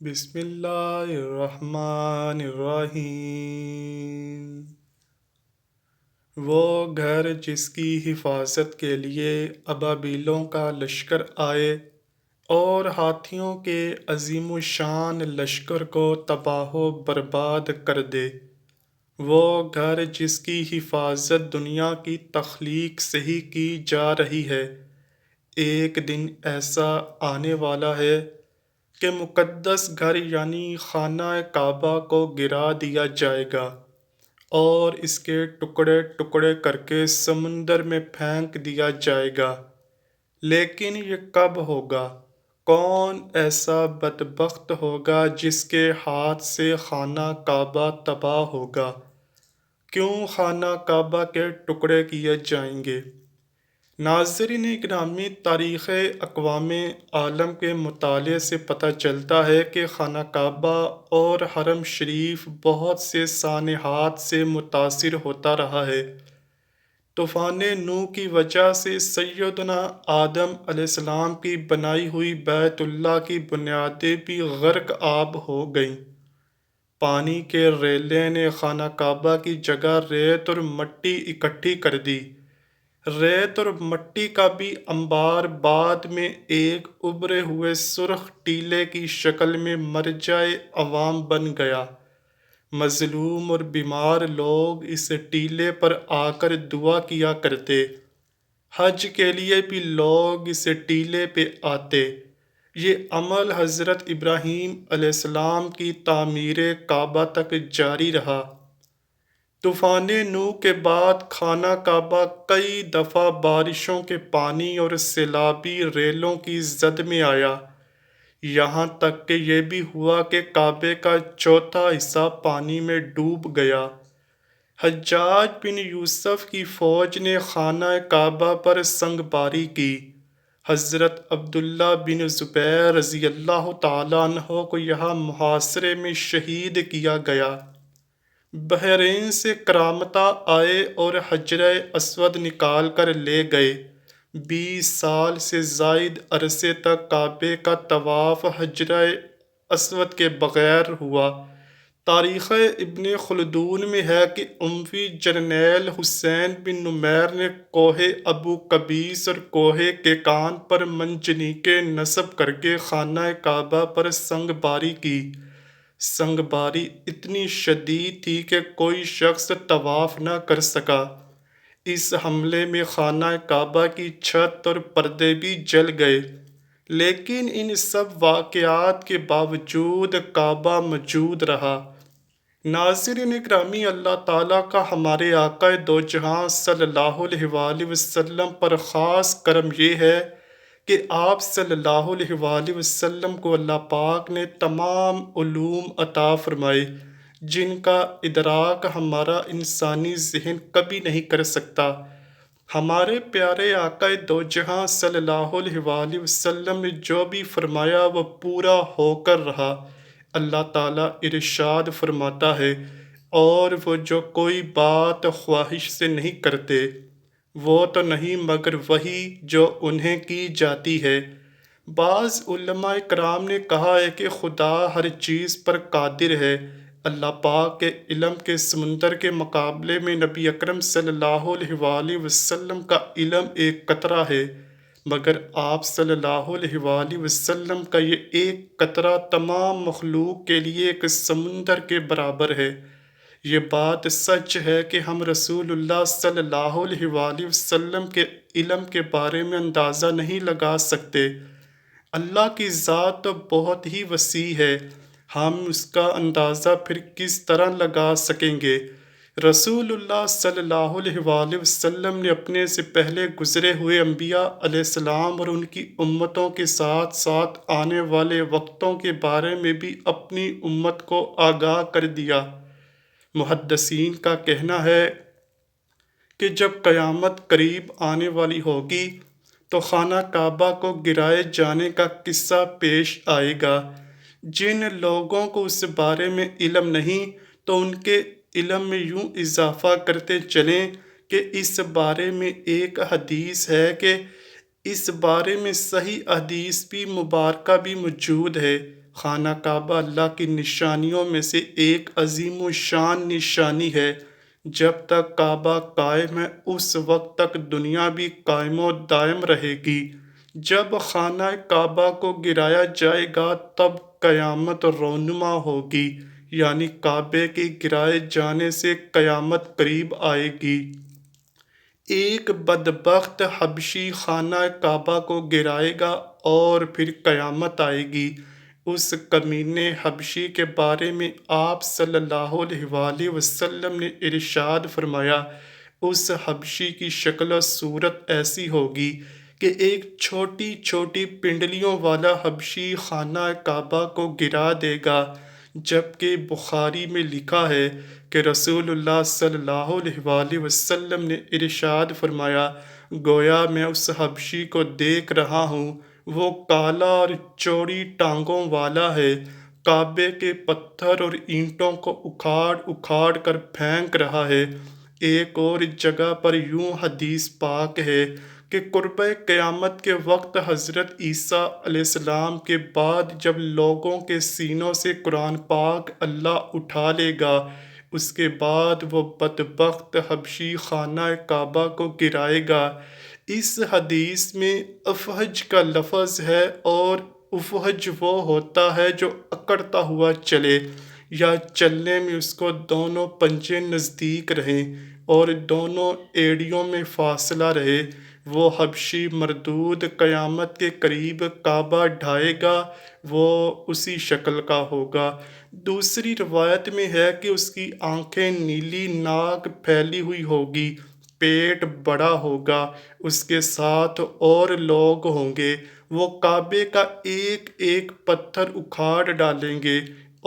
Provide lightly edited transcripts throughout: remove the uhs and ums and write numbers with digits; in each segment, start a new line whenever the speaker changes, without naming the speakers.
بسم اللہ الرحمن الرحیم۔ وہ گھر جس کی حفاظت کے لیے ابابیلوں کا لشکر آئے اور ہاتھیوں کے عظیم الشان لشکر کو تباہ و برباد کر دے۔ وہ گھر جس کی حفاظت دنیا کی تخلیق سے ہی کی جا رہی ہے، ایک دن ایسا آنے والا ہے کہ مقدس گھر یعنی خانہ کعبہ کو گرا دیا جائے گا اور اس کے ٹکڑے ٹکڑے کر کے سمندر میں پھینک دیا جائے گا۔ لیکن یہ کب ہوگا؟ کون ایسا بدبخت ہوگا جس کے ہاتھ سے خانہ کعبہ تباہ ہوگا؟ کیوں خانہ کعبہ کے ٹکڑے کیے جائیں گے؟ ناظرین گرامی، تاریخ اقوام عالم کے مطالعے سے پتہ چلتا ہے کہ خانہ کعبہ اور حرم شریف بہت سے سانحات سے متاثر ہوتا رہا ہے۔ طوفان نوح کی وجہ سے سیدنا آدم علیہ السلام کی بنائی ہوئی بیت اللہ کی بنیادیں بھی غرق آب ہو گئیں۔ پانی کے ریلے نے خانہ کعبہ کی جگہ ریت اور مٹی اکٹھی کر دی۔ ریت اور مٹی کا بھی انبار بعد میں ایک ابھرے ہوئے سرخ ٹیلے کی شکل میں مرجع عوام بن گیا۔ مظلوم اور بیمار لوگ اس ٹیلے پر آ کر دعا کیا کرتے۔ حج کے لیے بھی لوگ اس ٹیلے پہ آتے۔ یہ عمل حضرت ابراہیم علیہ السلام کی تعمیر کعبہ تک جاری رہا۔ طوفان نوح کے بعد خانہ کعبہ کئی دفعہ بارشوں کے پانی اور سیلابی ریلوں کی زد میں آیا، یہاں تک کہ یہ بھی ہوا کہ کعبے کا چوتھا حصہ پانی میں ڈوب گیا۔ حجاج بن یوسف کی فوج نے خانہ کعبہ پر سنگ باری کی۔ حضرت عبداللہ بن زبیر رضی اللہ تعالیٰ عنہ کو یہاں محاصرے میں شہید کیا گیا۔ بحرین سے کرامتہ آئے اور حجر اسود نکال کر لے گئے۔ 20 سال سے زائد عرصے تک کعبے کا طواف حجر اسود کے بغیر ہوا۔ تاریخ ابن خلدون میں ہے کہ اموی جرنیل حسین بن نمیر نے کوہ ابو قبیس اور کوہ کیکان پر منجنیقیں نصب کر کے خانہ کعبہ پر سنگ باری کی۔ سنگ باری اتنی شدید تھی کہ کوئی شخص طواف نہ کر سکا۔ اس حملے میں خانہ کعبہ کی چھت اور پردے بھی جل گئے، لیکن ان سب واقعات کے باوجود کعبہ موجود رہا۔ ناظرین اکرامی، اللہ تعالیٰ کا ہمارے آقا دو جہاں صلی اللہ علیہ وآلہ وسلم پر خاص کرم یہ ہے کہ آپ صلی اللہ علیہ وآلہ وسلم کو اللہ پاک نے تمام علوم عطا فرمائے جن کا ادراک ہمارا انسانی ذہن کبھی نہیں کر سکتا۔ ہمارے پیارے آقا دو جہاں صلی اللہ علیہ وآلہ وسلم نے جو بھی فرمایا وہ پورا ہو کر رہا۔ اللہ تعالیٰ ارشاد فرماتا ہے، اور وہ جو کوئی بات خواہش سے نہیں کرتے، وہ تو نہیں مگر وہی جو انہیں کی جاتی ہے۔ بعض علماء کرام نے کہا ہے کہ خدا ہر چیز پر قادر ہے۔ اللہ پاک کے علم کے سمندر کے مقابلے میں نبی اکرم صلی اللہ علیہ وآلہ وسلم کا علم ایک قطرہ ہے، مگر آپ صلی اللہ علیہ وآلہ وسلم کا یہ ایک قطرہ تمام مخلوق کے لیے ایک سمندر کے برابر ہے۔ یہ بات سچ ہے کہ ہم رسول اللہ صلی اللہ علیہ وآلہ وسلم کے علم کے بارے میں اندازہ نہیں لگا سکتے۔ اللہ کی ذات تو بہت ہی وسیع ہے، ہم اس کا اندازہ پھر کس طرح لگا سکیں گے؟ رسول اللہ صلی اللہ علیہ وآلہ وسلم نے اپنے سے پہلے گزرے ہوئے انبیاء علیہ السلام اور ان کی امتوں کے ساتھ ساتھ آنے والے وقتوں کے بارے میں بھی اپنی امت کو آگاہ کر دیا۔ محدثین کا کہنا ہے کہ جب قیامت قریب آنے والی ہوگی تو خانہ کعبہ کو گرائے جانے کا قصہ پیش آئے گا۔ جن لوگوں کو اس بارے میں علم نہیں تو ان کے علم میں یوں اضافہ کرتے چلیں کہ اس بارے میں ایک حدیث ہے کہ اس بارے میں صحیح حدیث بھی مبارکہ بھی موجود ہے۔ خانہ کعبہ اللہ کی نشانیوں میں سے ایک عظیم و شان نشانی ہے۔ جب تک کعبہ قائم ہے اس وقت تک دنیا بھی قائم و دائم رہے گی۔ جب خانہ کعبہ کو گرایا جائے گا تب قیامت رونما ہوگی، یعنی کعبے کے گرائے جانے سے قیامت قریب آئے گی۔ ایک بدبخت حبشی خانہ کعبہ کو گرائے گا اور پھر قیامت آئے گی۔ اس کمینے حبشی کے بارے میں آپ صلی اللہ علیہ وآلہ وسلم نے ارشاد فرمایا، اس حبشی کی شکل و صورت ایسی ہوگی کہ ایک چھوٹی چھوٹی پنڈلیوں والا حبشی خانہ کعبہ کو گرا دے گا، جبکہ بخاری میں لکھا ہے کہ رسول اللہ صلی اللہ علیہ وآلہ وسلم نے ارشاد فرمایا، گویا میں اس حبشی کو دیکھ رہا ہوں، وہ کالا اور چوڑی ٹانگوں والا ہے، کعبے کے پتھر اور اینٹوں کو اکھاڑ اکھاڑ کر پھینک رہا ہے۔ ایک اور جگہ پر یوں حدیث پاک ہے کہ قرب قیامت کے وقت حضرت عیسیٰ علیہ السلام کے بعد جب لوگوں کے سینوں سے قرآن پاک اللہ اٹھا لے گا، اس کے بعد وہ بدبخت حبشی خانہ کعبہ کو گرائے گا۔ اس حدیث میں افحج کا لفظ ہے، اور افحج وہ ہوتا ہے جو اکڑتا ہوا چلے، یا چلنے میں اس کو دونوں پنجے نزدیک رہیں اور دونوں ایڑیوں میں فاصلہ رہے۔ وہ حبشی مردود قیامت کے قریب کعبہ ڈھائے گا، وہ اسی شکل کا ہوگا۔ دوسری روایت میں ہے کہ اس کی آنکھیں نیلی، ناک پھیلی ہوئی ہوگی، پیٹ بڑا ہوگا، اس کے ساتھ اور لوگ ہوں گے، وہ کعبے کا ایک ایک پتھر اکھاڑ ڈالیں گے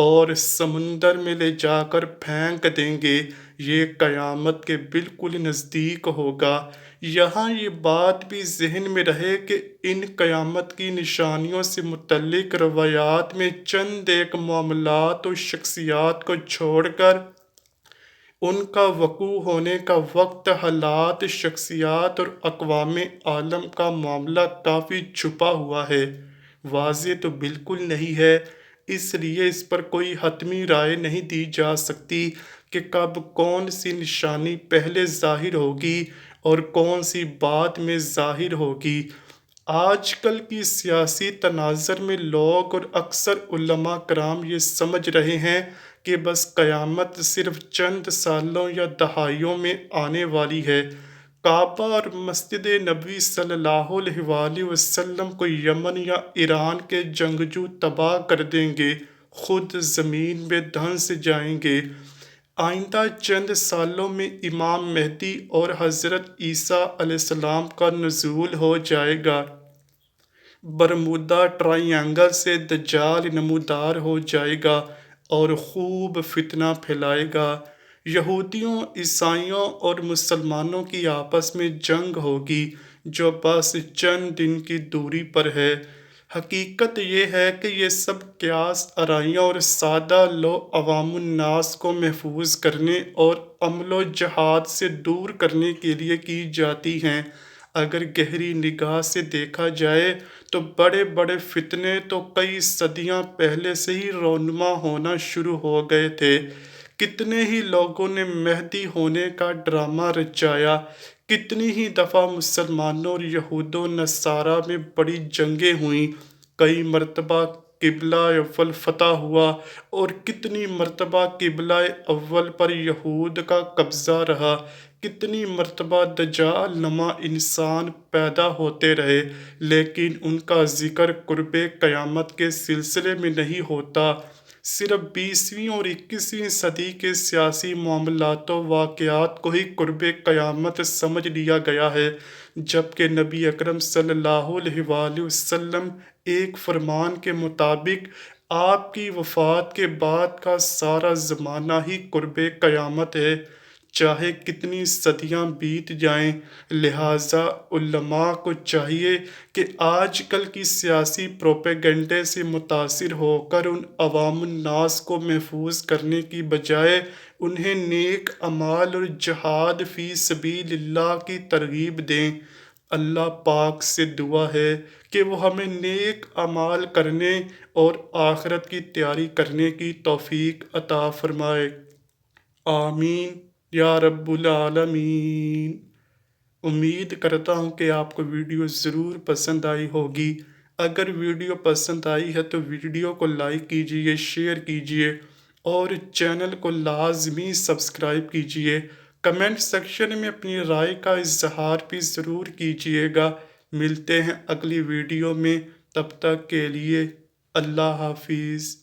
اور سمندر میں لے جا کر پھینک دیں گے۔ یہ قیامت کے بالکل نزدیک ہوگا۔ یہاں یہ بات بھی ذہن میں رہے کہ ان قیامت کی نشانیوں سے متعلق روایات میں چند ایک معاملات و شخصیات کو چھوڑ کر ان کا وقوع ہونے کا وقت، حالات، شخصیات اور اقوام عالم کا معاملہ کافی چھپا ہوا ہے، واضح تو بالکل نہیں ہے۔ اس لیے اس پر کوئی حتمی رائے نہیں دی جا سکتی کہ کب کون سی نشانی پہلے ظاہر ہوگی اور کون سی بعد میں ظاہر ہوگی۔ آج کل کی سیاسی تناظر میں لوگ اور اکثر علماء کرام یہ سمجھ رہے ہیں کہ بس قیامت صرف چند سالوں یا دہائیوں میں آنے والی ہے۔ کعبہ اور مسجد نبوی صلی اللہ علیہ وآلہ وسلم کو یمن یا ایران کے جنگجو تباہ کر دیں گے، خود زمین میں دھنس جائیں گے۔ آئندہ چند سالوں میں امام مہدی اور حضرت عیسیٰ علیہ السلام کا نزول ہو جائے گا۔ برمودا ٹرائی اینگل سے دجال نمودار ہو جائے گا اور خوب فتنہ پھیلائے گا۔ یہودیوں، عیسائیوں اور مسلمانوں کی آپس میں جنگ ہوگی جو بس چند دن کی دوری پر ہے۔ حقیقت یہ ہے کہ یہ سب قیاس آرائیاں اور سادہ لو عوام الناس کو محفوظ کرنے اور عمل و جہاد سے دور کرنے کے لیے کی جاتی ہیں۔ اگر گہری نگاہ سے دیکھا جائے تو بڑے بڑے فتنے تو کئی صدیاں پہلے سے ہی رونما ہونا شروع ہو گئے تھے۔ کتنے ہی لوگوں نے مہدی ہونے کا ڈرامہ رچایا، کتنی ہی دفعہ مسلمانوں اور یہود و نصارہ میں بڑی جنگیں ہوئیں، کئی مرتبہ قبلہ اول فتح ہوا اور کتنی مرتبہ قبلہ اول پر یہود کا قبضہ رہا، کتنی مرتبہ دجال نما انسان پیدا ہوتے رہے، لیکن ان کا ذکر قرب قیامت کے سلسلے میں نہیں ہوتا۔ صرف 20ویں اور 21ویں صدی کے سیاسی معاملات و واقعات کو ہی قرب قیامت سمجھ لیا گیا ہے، جبکہ نبی اکرم صلی اللہ علیہ وآلہ وسلم ایک فرمان کے مطابق آپ کی وفات کے بعد کا سارا زمانہ ہی قرب قیامت ہے، چاہے کتنی صدیاں بیت جائیں۔ لہٰذا علماء کو چاہیے کہ آج کل کی سیاسی پروپیگنڈے سے متاثر ہو کر ان عوام الناس کو محفوظ کرنے کی بجائے انہیں نیک اعمال اور جہاد فی سبیل اللہ کی ترغیب دیں۔ اللہ پاک سے دعا ہے کہ وہ ہمیں نیک اعمال کرنے اور آخرت کی تیاری کرنے کی توفیق عطا فرمائے۔ آمین یا رب العالمین۔ امید کرتا ہوں کہ آپ کو ویڈیو ضرور پسند آئی ہوگی۔ اگر ویڈیو پسند آئی ہے تو ویڈیو کو لائک کیجئے، شیئر کیجئے اور چینل کو لازمی سبسکرائب کیجئے۔ کمنٹ سیکشن میں اپنی رائے کا اظہار بھی ضرور کیجئے گا۔ ملتے ہیں اگلی ویڈیو میں، تب تک کے لیے اللہ حافظ۔